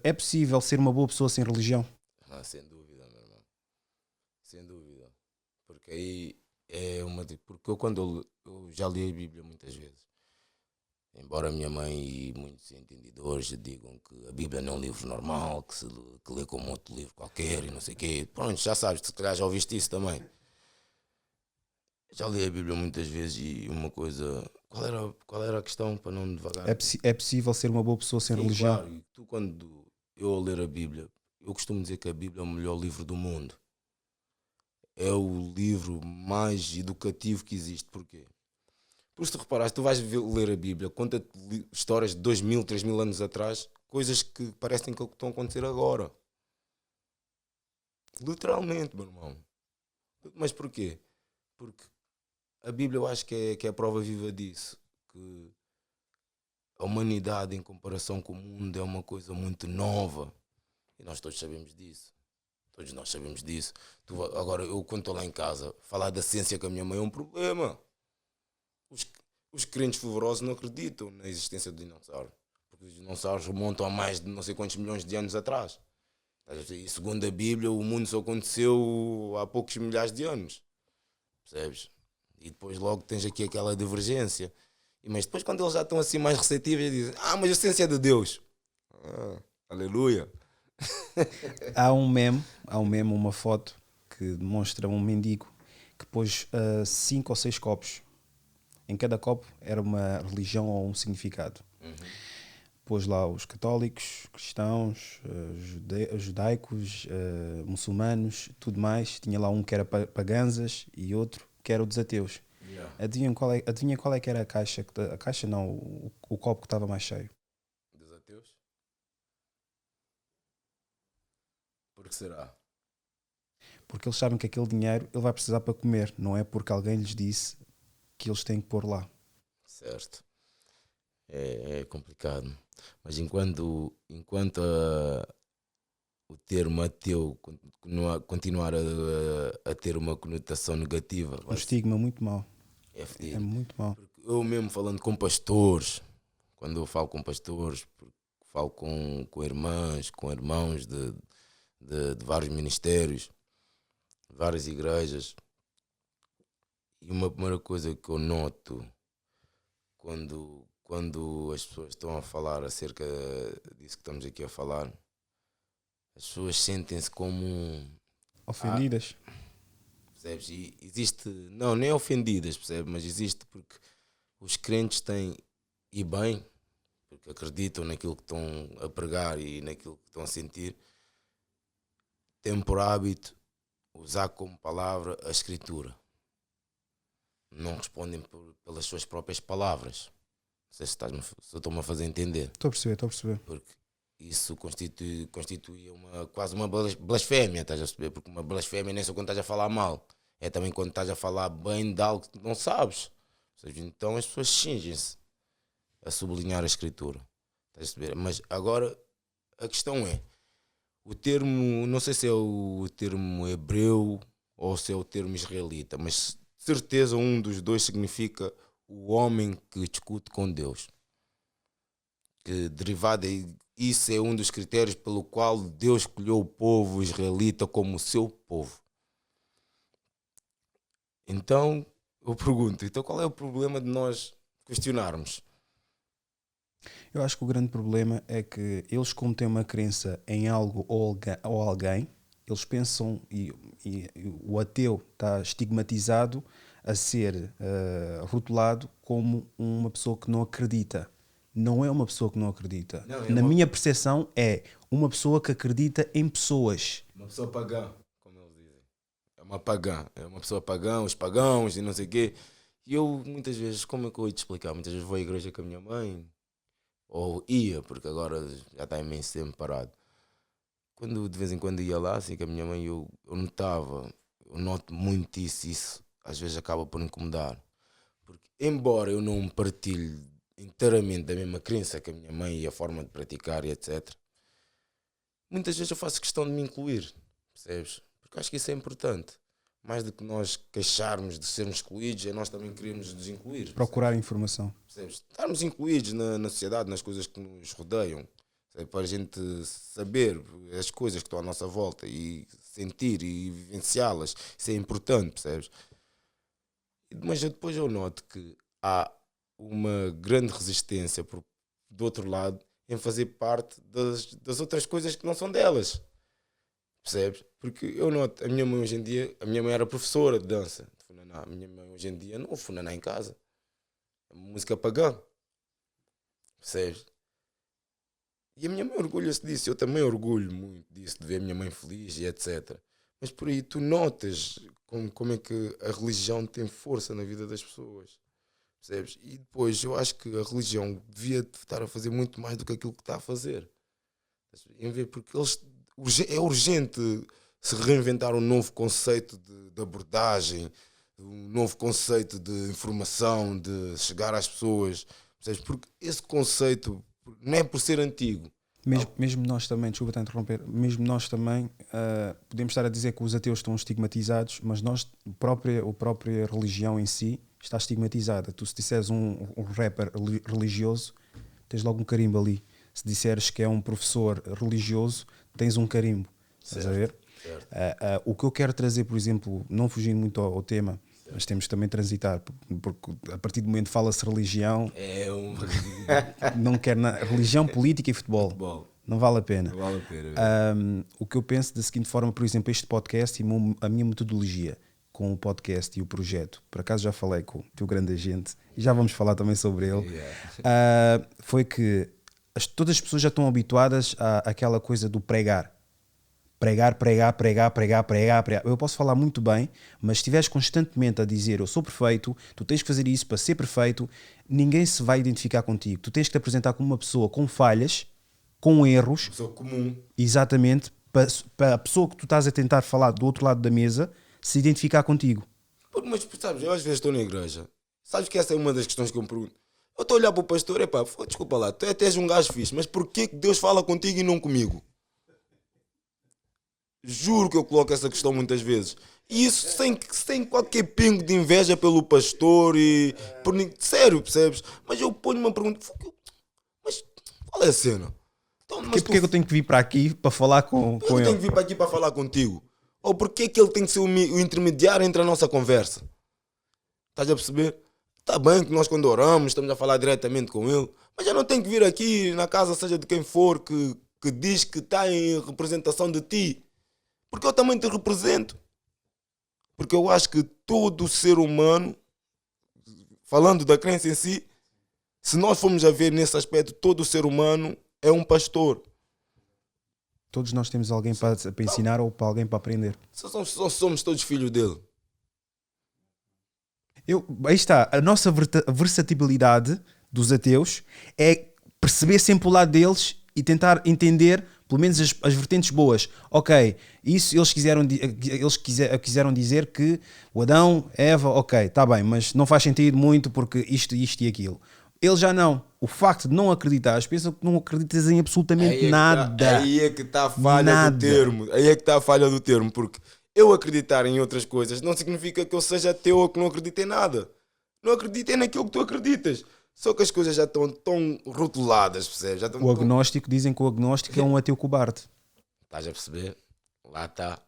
É possível ser uma boa pessoa sem religião? Sem dúvida, meu irmão. Sem dúvida. Porque aí é uma. Porque eu já li a Bíblia muitas vezes. Embora a minha mãe e muitos entendedores digam que a Bíblia não é um livro normal, que lê como outro livro qualquer e não sei o quê. Pronto, já sabes, se calhar já ouviste isso também. Já li a Bíblia muitas vezes e uma coisa. Qual era a questão para não devagar? É possível ser uma boa pessoa sem Sim, religião? claro. E tu, quando eu a ler a Bíblia, eu costumo dizer que a Bíblia é o melhor livro do mundo. É o livro mais educativo que existe. Porquê? Por se tu reparares, tu vais ler a Bíblia, conta-te histórias de 2000, 3000 anos atrás, coisas que parecem que estão a acontecer agora. Literalmente, meu irmão. Mas porquê? Porque a Bíblia eu acho que é a prova viva disso. Que a humanidade, em comparação com o mundo, é uma coisa muito nova. E nós todos sabemos disso. Todos nós sabemos disso. Agora, eu quando estou lá em casa, falar da ciência com a minha mãe é um problema. Os, os crentes fervorosos não acreditam na existência do dinossauro. Porque os dinossauros remontam a mais de não sei quantos milhões de anos atrás. E segundo a Bíblia, o mundo só aconteceu há poucos milhares de anos. Percebes? E depois logo tens aqui aquela divergência. Mas depois quando eles já estão assim mais receptivos, dizem, mas a ciência é de Deus. Aleluia. Há um meme, uma foto que demonstra um mendigo que pôs 5 ou 6 copos. Em cada copo era uma religião ou um significado. Pôs lá os católicos, cristãos, judaicos, muçulmanos, tudo mais. Tinha lá um que era paganzas e outro que era o dos ateus. Yeah. Adivinha qual é que era a caixa? A caixa não, o copo que estava mais cheio. Dos ateus? Por que será? Porque eles sabem que aquele dinheiro ele vai precisar para comer. Não é porque alguém lhes disse que eles têm que pôr lá. Certo. É complicado. Mas enquanto o termo ateu continuar a ter uma conotação negativa, Um estigma muito mau. é É fedido. muito mau. Porque eu mesmo falando com pastores, quando eu falo com pastores, falo com irmãs, com irmãos de vários ministérios, várias igrejas, e uma primeira coisa que eu noto quando as pessoas estão a falar acerca disso que estamos aqui a falar, as pessoas sentem-se como Ofendidas. percebes? E existe, não, nem ofendidas, percebes? Mas existe porque os crentes têm, e bem, porque acreditam naquilo que estão a pregar e naquilo que estão a sentir, têm por hábito usar como palavra a escritura. Não respondem pelas suas próprias palavras. Não sei se eu estou-me a fazer entender. Estou a perceber. Porque isso constitui quase uma blasfémia, estás a perceber? Porque uma blasfémia nem é só quando estás a falar mal, é também quando estás a falar bem de algo que não sabes. Então as pessoas cingem-se a sublinhar a escritura. Estás a perceber? Mas agora a questão é, o termo, não sei se é o termo hebreu ou se é o termo israelita, mas certeza um dos dois significa o homem que discute com Deus. Que derivado, isso é um dos critérios pelo qual Deus escolheu o povo israelita como o seu povo. Então, eu pergunto, então qual é o problema de nós questionarmos? Eu acho que o grande problema é que eles, como têm uma crença em algo ou alguém, eles pensam e o ateu está estigmatizado a ser rotulado como uma pessoa que não acredita. Não é uma pessoa que não acredita. Não, Na minha percepção, é uma pessoa que acredita em pessoas. Uma pessoa pagã, como eles dizem. É uma pagã, é uma pessoa pagã, os pagãos e não sei o quê. E eu, muitas vezes, como é que eu ia te explicar? Muitas vezes vou à igreja com a minha mãe, ou ia, porque agora já está imenso tempo parado. Quando de vez em quando ia lá, assim, com a minha mãe, eu noto muito isso às vezes acaba por incomodar. Porque, embora eu não partilhe inteiramente da mesma crença que a minha mãe e a forma de praticar e etc., muitas vezes eu faço questão de me incluir, percebes? Porque acho que isso é importante. Mais do que nós queixarmos de sermos excluídos, é nós também queremos nos incluir. Procurar informação. Percebes? Estarmos incluídos na sociedade, nas coisas que nos rodeiam. É para a gente saber as coisas que estão à nossa volta e sentir e vivenciá-las. Isso é importante, percebes? Mas depois eu noto que há uma grande resistência do outro lado em fazer parte das outras coisas que não são delas. Percebes? Porque eu noto, a minha mãe hoje em dia, a minha mãe era professora de dança, de funaná. A minha mãe hoje em dia não ouve funaná em casa. É música pagã. Percebes? E a minha mãe orgulha-se disso. Eu também orgulho muito disso, de ver a minha mãe feliz e etc. Mas por aí tu notas como é que a religião tem força na vida das pessoas. Percebes? E depois eu acho que a religião devia estar a fazer muito mais do que aquilo que está a fazer. Porque é urgente se reinventar um novo conceito de abordagem, um novo conceito de informação, de chegar às pessoas. Percebes? Porque esse conceito não é por ser antigo. Mesmo nós também, desculpa te interromper, mesmo nós também podemos estar a dizer que os ateus estão estigmatizados, mas a própria religião em si está estigmatizada. Tu, se disseres um rapper religioso, tens logo um carimbo ali. Se disseres que é um professor religioso, tens um carimbo. Estás a ver? O que eu quero trazer, por exemplo, não fugindo muito ao tema, mas temos que também transitar, porque a partir do momento que fala-se religião, não quero religião, política e futebol. Não vale a pena. Não vale a pena. O que eu penso da seguinte forma, por exemplo, este podcast e a minha metodologia com o podcast e o projeto, por acaso já falei com o teu grande agente e já vamos falar também sobre ele, foi que todas as pessoas já estão habituadas àquela coisa do pregar. Pregar. Eu posso falar muito bem, mas se estiveres constantemente a dizer eu sou perfeito, tu tens que fazer isso para ser perfeito, ninguém se vai identificar contigo. Tu tens que te apresentar como uma pessoa com falhas, com erros. Pessoa comum. Exatamente, para a pessoa que tu estás a tentar falar do outro lado da mesa se identificar contigo. Mas sabes, eu às vezes estou na igreja. Sabes que essa é uma das questões que eu me pergunto. Eu estou a olhar para o pastor, desculpa lá, tu és um gajo fixe, mas porquê que Deus fala contigo e não comigo? Juro que eu coloco essa questão muitas vezes. E isso sem qualquer pingo de inveja pelo pastor e... Sério, percebes? Mas eu ponho uma pergunta. Mas qual é a cena? Então, Porquê que eu tenho que vir para aqui para falar com ele? Eu tenho que vir para aqui para falar contigo. Ou porquê que ele tem que ser o intermediário entre a nossa conversa? Estás a perceber? Está bem que nós quando oramos estamos a falar diretamente com ele. Mas já não tem que vir aqui na casa, seja de quem for, que diz que está em representação de ti. Porque eu também te represento. Porque eu acho que todo ser humano, falando da crença em si, se nós formos a ver nesse aspecto, todo ser humano é um pastor. Todos nós temos alguém para ensinar ou para alguém para aprender. Somos todos filhos dele. Aí está, a nossa versatilidade dos ateus é perceber sempre o lado deles e tentar entender pelo menos as vertentes boas. Ok, isso eles quiseram dizer que o Adão, Eva, ok, está bem, mas não faz sentido muito porque isto e aquilo. Ele já não. O facto de não acreditares, pensam que não acreditas em absolutamente nada. Aí é que está a falha do termo. Aí é que está a falha do termo, porque eu acreditar em outras coisas não significa que eu seja ateu ou que não acredite em nada. Não acreditei naquilo que tu acreditas. Só que as coisas já estão tão rotuladas, percebes? O agnóstico, dizem que o agnóstico é um ateu cobarde. Estás a perceber? Lá está.